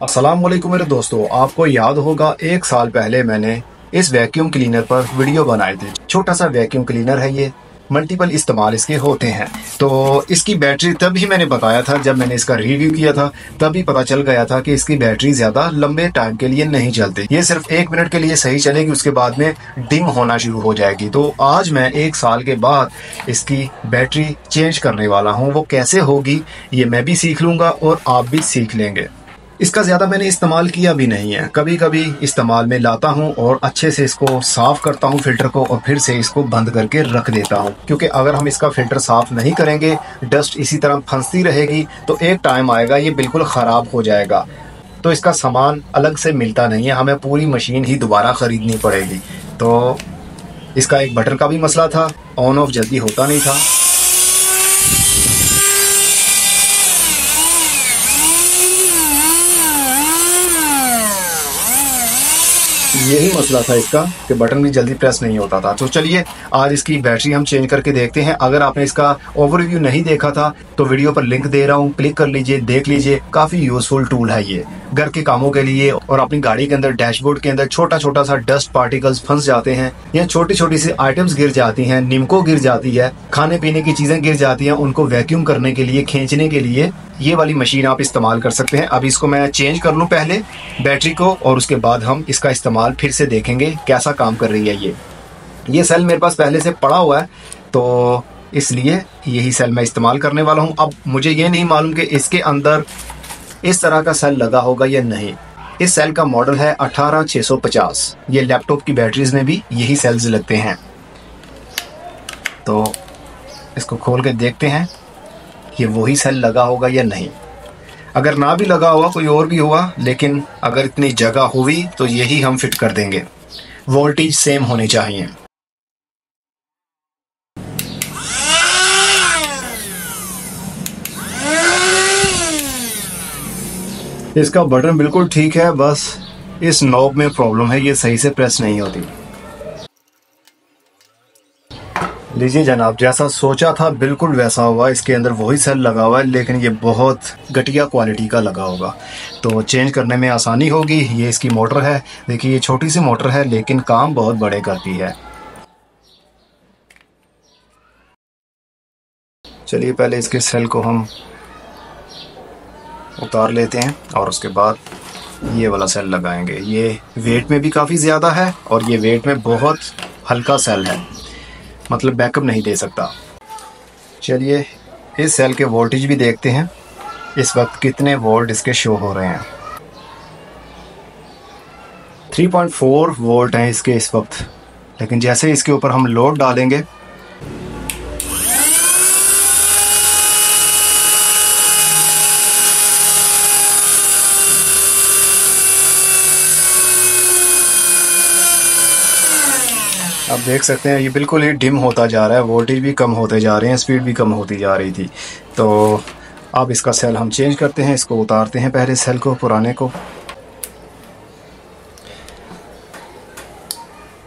अस्सलाम वालेकुम मेरे दोस्तों, आपको याद होगा 1 साल पहले मैंने इस वैक्यूम क्लीनर पर वीडियो बनाए थे। छोटा सा वैक्यूम क्लीनर है ये, मल्टीपल इस्तेमाल इसके होते हैं। तो इसकी बैटरी तभी मैंने बताया था, जब मैंने इसका रिव्यू किया था तभी पता चल गया था कि इसकी बैटरी ज़्यादा लंबे टाइम के लिए नहीं चलती। ये सिर्फ 1 मिनट के लिए सही चलेगी, उसके बाद में डिम होना शुरू हो जाएगी। तो आज मैं 1 साल के बाद इसकी बैटरी चेंज करने वाला हूँ। वो कैसे होगी ये मैं भी सीख लूँगा और आप भी सीख लेंगे। इसका ज़्यादा मैंने इस्तेमाल किया भी नहीं है, कभी कभी इस्तेमाल में लाता हूँ और अच्छे से इसको साफ़ करता हूँ फ़िल्टर को, और फिर से इसको बंद करके रख देता हूँ। क्योंकि अगर हम इसका फ़िल्टर साफ़ नहीं करेंगे, डस्ट इसी तरह फंसती रहेगी, तो एक टाइम आएगा ये बिल्कुल ख़राब हो जाएगा। तो इसका सामान अलग से मिलता नहीं है, हमें पूरी मशीन ही दोबारा ख़रीदनी पड़ेगी। तो इसका एक बटन का भी मसला था, ऑन ऑफ जल्दी होता नहीं था। यही मसला था इसका कि बटन भी जल्दी प्रेस नहीं होता था। तो चलिए आज इसकी बैटरी हम चेंज करके देखते हैं। अगर आपने इसका ओवरव्यू नहीं देखा था तो वीडियो पर लिंक दे रहा हूँ, क्लिक कर लीजिए, देख लीजिए। काफ़ी यूजफुल टूल है ये घर के कामों के लिए। और अपनी गाड़ी के अंदर डैशबोर्ड के अंदर छोटा छोटा सा डस्ट पार्टिकल्स फंस जाते हैं, या छोटी छोटी सी आइटम्स गिर जाती हैं, निमको गिर जाती है, खाने पीने की चीज़ें गिर जाती हैं, उनको वैक्यूम करने के लिए, खींचने के लिए ये वाली मशीन आप इस्तेमाल कर सकते हैं। अब इसको मैं चेंज कर लूँ पहले बैटरी को, और उसके बाद हम इसका इस्तेमाल फिर से देखेंगे कैसा काम कर रही है ये सेल मेरे पास पहले से पड़ा हुआ है, तो इसलिए यही सेल मैं इस्तेमाल करने वाला हूँ। अब मुझे ये नहीं मालूम कि इसके अंदर इस तरह का सेल लगा होगा या नहीं। इस सेल का मॉडल है 18650। ये लैपटॉप की बैटरीज में भी यही सेल्स लगते हैं। तो इसको खोल के देखते हैं ये वही सेल लगा होगा या नहीं। अगर ना भी लगा हुआ, कोई और भी हुआ, लेकिन अगर इतनी जगह हुई तो यही हम फिट कर देंगे। वोल्टेज सेम होनी चाहिए। इसका बटन बिल्कुल ठीक है, बस इस नॉब में प्रॉब्लम है, ये सही से प्रेस नहीं होती। लीजिए जनाब, जैसा सोचा था बिल्कुल वैसा हुआ। इसके अंदर वही सेल लगा हुआ है, लेकिन ये बहुत घटिया क्वालिटी का लगा होगा, तो चेंज करने में आसानी होगी। ये इसकी मोटर है, देखिए ये छोटी सी मोटर है लेकिन काम बहुत बड़े करती है। चलिए पहले इसके सेल को हम उतार लेते हैं और उसके बाद ये वाला सेल लगाएंगे। ये वेट में भी काफ़ी ज़्यादा है और ये वेट में बहुत हल्का सेल है, मतलब बैकअप नहीं दे सकता। चलिए इस सेल के वोल्टेज भी देखते हैं, इस वक्त कितने वोल्ट इसके शो हो रहे हैं। 3.4 वोल्ट हैं इसके इस वक्त, लेकिन जैसे इसके ऊपर हम लोड डालेंगे आप देख सकते हैं ये बिल्कुल ही डिम होता जा रहा है, वोल्टेज भी कम होते जा रहे हैं, स्पीड भी कम होती जा रही थी। तो अब इसका सेल हम चेंज करते हैं, इसको उतारते हैं पहले सेल को, पुराने को।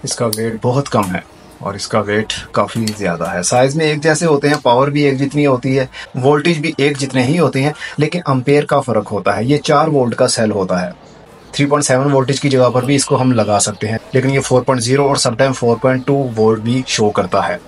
इसका वेट बहुत कम है और इसका वेट काफ़ी ज़्यादा है। साइज़ में एक जैसे होते हैं, पावर भी एक जितनी होती है, वोल्टेज भी एक जितने ही होते हैं, लेकिन अम्पेयर का फ़र्क होता है। ये 4 वोल्ट का सेल होता है। 3.7 वोल्टेज की जगह पर भी इसको हम लगा सकते हैं, लेकिन ये 4.0 और समटाइम 4.2 वोल्ट भी शो करता है।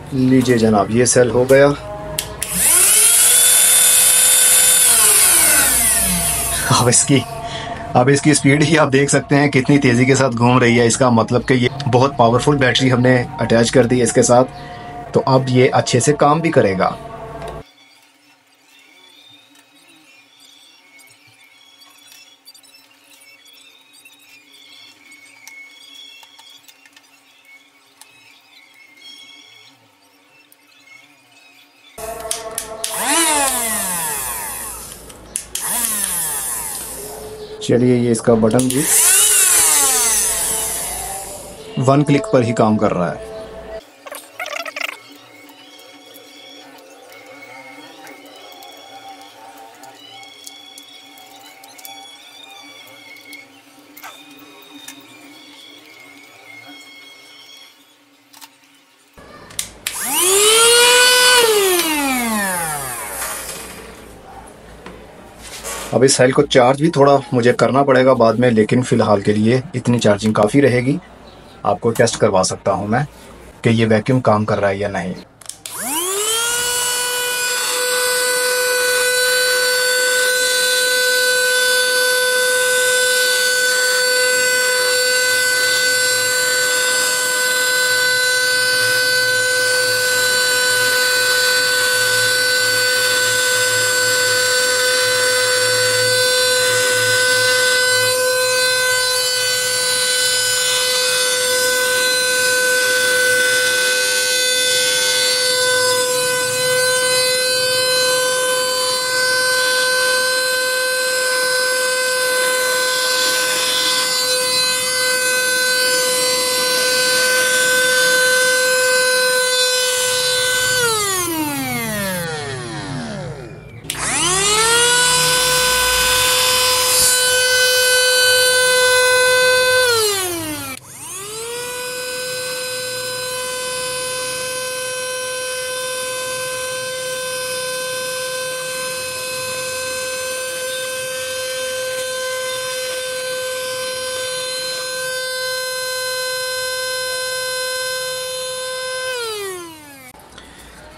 लीजिए जनाब, ये सेल हो गया। अब इसकी स्पीड ही आप देख सकते हैं कितनी तेज़ी के साथ घूम रही है। इसका मतलब कि ये बहुत पावरफुल बैटरी हमने अटैच कर दी है इसके साथ, तो अब ये अच्छे से काम भी करेगा। चलिए, ये इसका बटन भी 1 क्लिक पर ही काम कर रहा है। अब इस सेल को चार्ज भी थोड़ा मुझे करना पड़ेगा बाद में, लेकिन फ़िलहाल के लिए इतनी चार्जिंग काफ़ी रहेगी। आपको टेस्ट करवा सकता हूं मैं कि ये वैक्यूम काम कर रहा है या नहीं।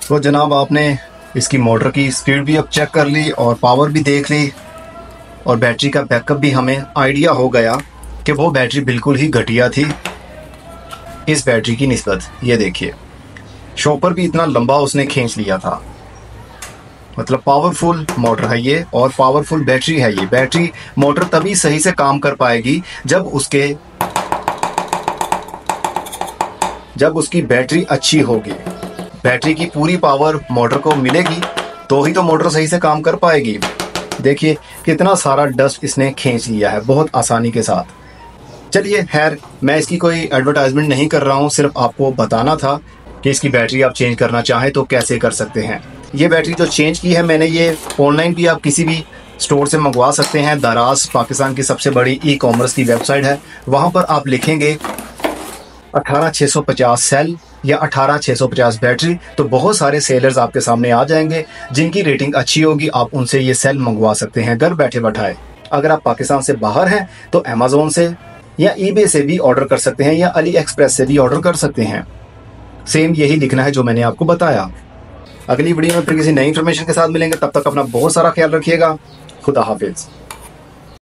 तो जनाब, आपने इसकी मोटर की स्पीड भी अब चेक कर ली और पावर भी देख ली और बैटरी का बैकअप भी हमें आइडिया हो गया कि वो बैटरी बिल्कुल ही घटिया थी इस बैटरी की निस्बत। ये देखिए, शॉपर भी इतना लंबा उसने खींच लिया था। मतलब पावरफुल मोटर है ये और पावरफुल बैटरी है ये। बैटरी मोटर तभी सही से काम कर पाएगी जब उसकी बैटरी अच्छी होगी। बैटरी की पूरी पावर मोटर को मिलेगी तो ही तो मोटर सही से काम कर पाएगी। देखिए कितना सारा डस्ट इसने खींच लिया है बहुत आसानी के साथ। चलिए खैर, मैं इसकी कोई एडवर्टाइजमेंट नहीं कर रहा हूँ, सिर्फ आपको बताना था कि इसकी बैटरी आप चेंज करना चाहें तो कैसे कर सकते हैं। ये बैटरी जो चेंज की है मैंने, ये ऑनलाइन भी आप किसी भी स्टोर से मंगवा सकते हैं। दराज पाकिस्तान की सबसे बड़ी ई-कॉमर्स की वेबसाइट है। वहाँ पर आप लिखेंगे 18650 सेल या 18650 बैटरी, तो बहुत सारे सेलर्स आपके सामने आ जाएंगे जिनकी रेटिंग अच्छी होगी। आप उनसे ये सेल मंगवा सकते हैं घर बैठे बैठाए। अगर आप पाकिस्तान से बाहर हैं तो अमेज़न से या ईबे से भी ऑर्डर कर सकते हैं या अली एक्सप्रेस से भी ऑर्डर कर सकते हैं। सेम यही लिखना है जो मैंने आपको बताया। अगली वीडियो में फिर किसी नई इन्फॉर्मेशन के साथ मिलेंगे। तब तक अपना बहुत सारा ख्याल रखिएगा। खुदा हाफिज।